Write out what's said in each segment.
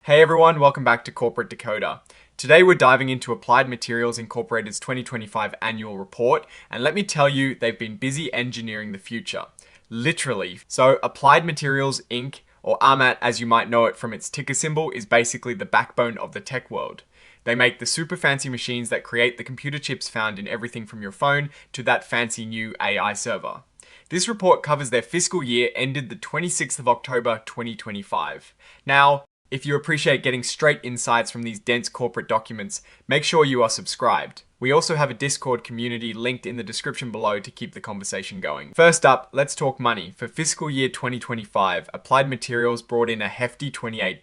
Hey everyone, welcome back to Corporate Decoder. Today we're diving into Applied Materials Incorporated's 2025 annual report, and let me tell you, they've been busy engineering the future. Literally. So Applied Materials Inc., or AMAT as you might know it from its ticker symbol, is basically the backbone of the tech world. They make the super fancy machines that create the computer chips found in everything from your phone to that fancy new AI server. This report covers their fiscal year ended the 26th of October 2025. Now, if you appreciate getting straight insights from these dense corporate documents, make sure you are subscribed. We also have a Discord community linked in the description below to keep the conversation going. First up, let's talk money. For fiscal year 2025, Applied Materials brought in a hefty $28,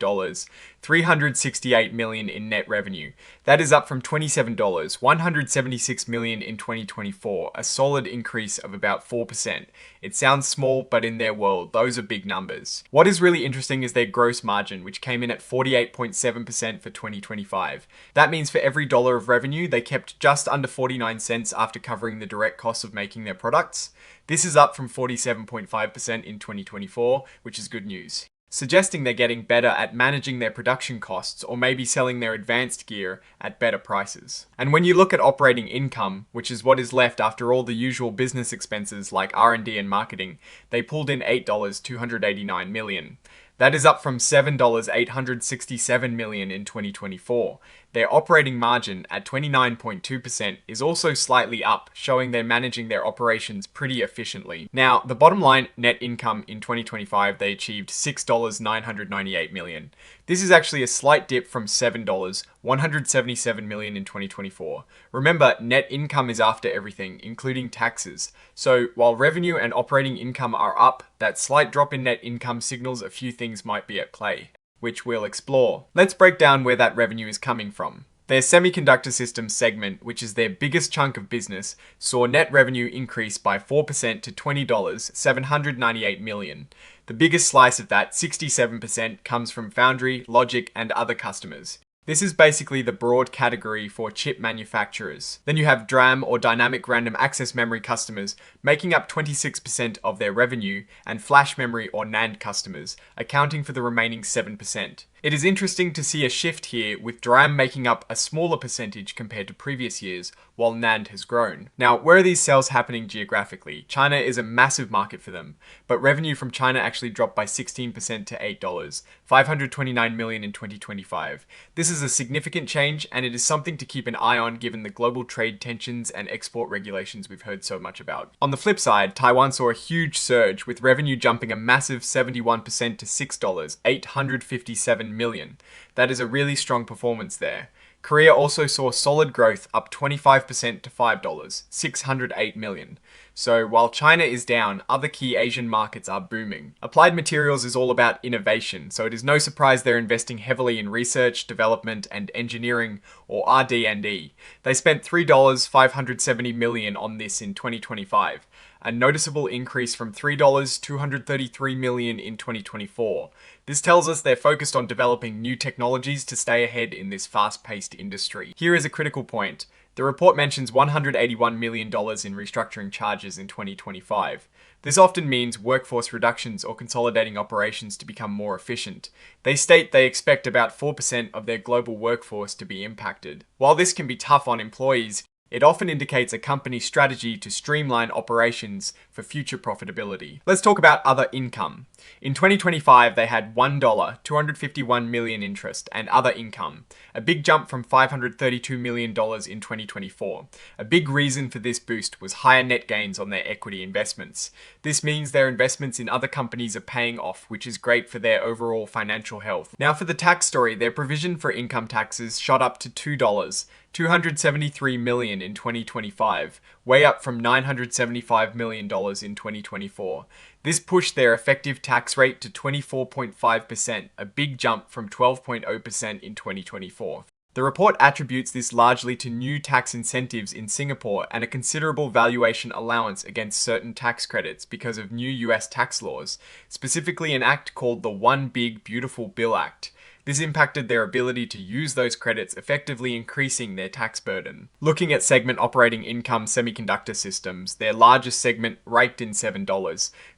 $368 million in net revenue. That is up from $27, $176 million in 2024, a solid increase of about 4%. It sounds small, but in their world, those are big numbers. What is really interesting is their gross margin, which came in at 48.7% for 2025. That means for every dollar of revenue, they kept just under 49 cents after covering the direct costs of making their products. This is up from 47.5% in 2024, which is good news, suggesting they're getting better at managing their production costs or maybe selling their advanced gear at better prices. And when you look at operating income, which is what is left after all the usual business expenses like R&D and marketing, they pulled in $8.289 million. That is up from $7.867 million in 2024. Their operating margin at 29.2% is also slightly up, showing they're managing their operations pretty efficiently. Now, the bottom line net income in 2025, they achieved $6.998 million. This is actually a slight dip from $7.177 million in 2024. Remember, net income is after everything, including taxes. So while revenue and operating income are up, that slight drop in net income signals a few things might be at play, which we'll explore. Let's break down where that revenue is coming from. Their semiconductor systems segment, which is their biggest chunk of business, saw net revenue increase by 4% to $20.798 million. The biggest slice of that, 67%, comes from foundry, logic, and other customers. This is basically the broad category for chip manufacturers. Then you have DRAM or dynamic random access memory customers making up 26% of their revenue, and flash memory or NAND customers accounting for the remaining 7%. It is interesting to see a shift here, with DRAM making up a smaller percentage compared to previous years, while NAND has grown. Now, where are these sales happening geographically? China is a massive market for them, but revenue from China actually dropped by 16% to $8, $529 million in 2025. This is a significant change, and it is something to keep an eye on given the global trade tensions and export regulations we've heard so much about. On the flip side, Taiwan saw a huge surge, with revenue jumping a massive 71% to $6, $857 million. That is a really strong performance there. Korea also saw solid growth, up 25% to $5, $608 million. So while China is down, other key Asian markets are booming. Applied Materials is all about innovation, so it is no surprise they're investing heavily in research, development, and engineering, or RD&E. They spent $3.570 million on this in 2025. A noticeable increase from $3.233 million in 2024. This tells us they're focused on developing new technologies to stay ahead in this fast-paced industry. Here is a critical point. The report mentions $181 million in restructuring charges in 2025. This often means workforce reductions or consolidating operations to become more efficient. They state they expect about 4% of their global workforce to be impacted. While this can be tough on employees, it often indicates a company's strategy to streamline operations for future profitability. Let's talk about other income. In 2025, they had $251 million interest and other income, a big jump from $532 million in 2024. A big reason for this boost was higher net gains on their equity investments. This means their investments in other companies are paying off, which is great for their overall financial health. Now for the tax story, their provision for income taxes shot up to $273 million in 2025, way up from $975 million in 2024. This pushed their effective tax rate to 24.5%, a big jump from 12.0% in 2024. The report attributes this largely to new tax incentives in Singapore and a considerable valuation allowance against certain tax credits because of new US tax laws, specifically an act called the One Big Beautiful Bill Act. This impacted their ability to use those credits, effectively increasing their tax burden. Looking at segment operating income, semiconductor systems, their largest segment raked in $7,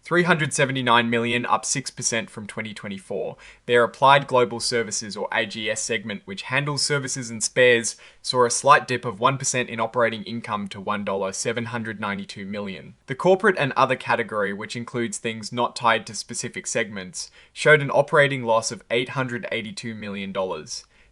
$379 million, up 6% from 2024. Their Applied Global Services, or AGS segment, which handles services and spares, saw a slight dip of 1% in operating income to $792 million. The corporate and other category, which includes things not tied to specific segments, showed an operating loss of $882 million.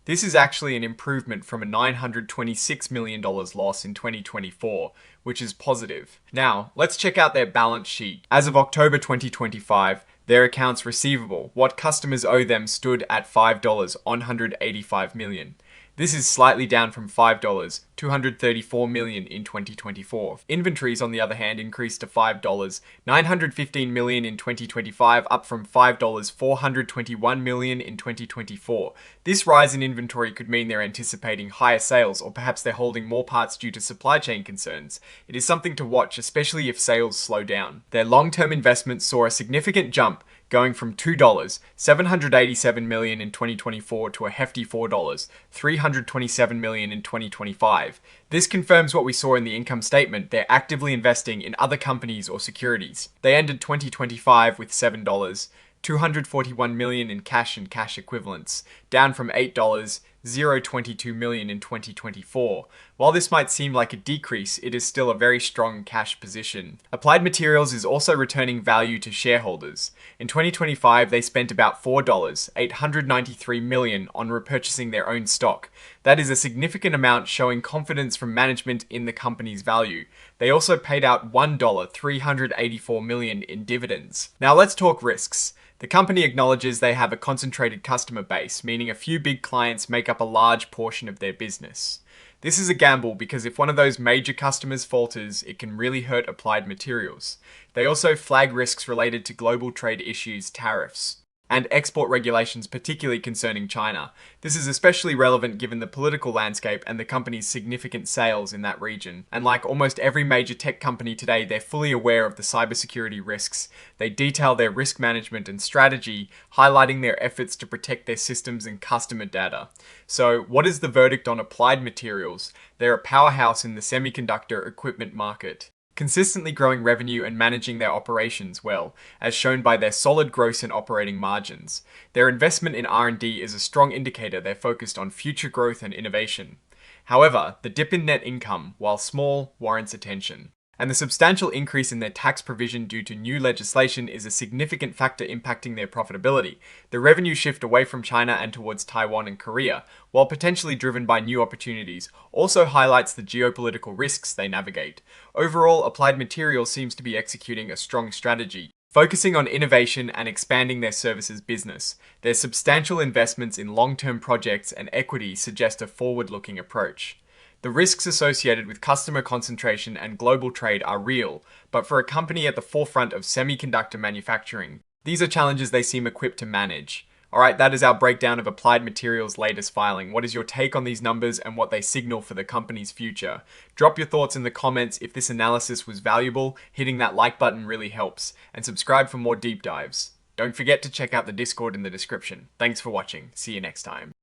This is actually an improvement from a $926 million loss in 2024, which is positive. Now, let's check out their balance sheet. As of October 2025, their accounts receivable, what customers owe them, stood at $185 million. This is slightly down from $234 million in 2024. Inventories, on the other hand, increased to $915 million in 2025, up from $421 million in 2024. This rise in inventory could mean they're anticipating higher sales, or perhaps they're holding more parts due to supply chain concerns. It is something to watch, especially if sales slow down. Their long-term investments saw a significant jump, going from $787 million in 2024 to a hefty $327 million in 2025. This confirms what we saw in the income statement. They're actively investing in other companies or securities. They ended 2025 with $241 million in cash and cash equivalents, down from $022 million in 2024. While this might seem like a decrease, it is still a very strong cash position. Applied Materials is also returning value to shareholders. In 2025, they spent about $893 million on repurchasing their own stock. That is a significant amount, showing confidence from management in the company's value. They also paid out $384 million in dividends. Now let's talk risks. The company acknowledges they have a concentrated customer base, meaning a few big clients make up a large portion of their business. This is a gamble because if one of those major customers falters, it can really hurt Applied Materials. They also flag risks related to global trade issues, tariffs, and export regulations, particularly concerning China. This is especially relevant given the political landscape and the company's significant sales in that region. And like almost every major tech company today, they're fully aware of the cybersecurity risks. They detail their risk management and strategy, highlighting their efforts to protect their systems and customer data. So, what is the verdict on Applied Materials? They're a powerhouse in the semiconductor equipment market, consistently growing revenue and managing their operations well, as shown by their solid gross and operating margins. Their investment in R&D is a strong indicator they're focused on future growth and innovation. However, the dip in net income, while small, warrants attention. And the substantial increase in their tax provision due to new legislation is a significant factor impacting their profitability. The revenue shift away from China and towards Taiwan and Korea, while potentially driven by new opportunities, also highlights the geopolitical risks they navigate. Overall, Applied Materials seems to be executing a strong strategy, focusing on innovation and expanding their services business. Their substantial investments in long-term projects and equity suggest a forward-looking approach. The risks associated with customer concentration and global trade are real, but for a company at the forefront of semiconductor manufacturing, these are challenges they seem equipped to manage. Alright, that is our breakdown of Applied Materials' latest filing. What is your take on these numbers and what they signal for the company's future? Drop your thoughts in the comments. If this analysis was valuable, hitting that like button really helps, and subscribe for more deep dives. Don't forget to check out the Discord in the description. Thanks for watching. See you next time.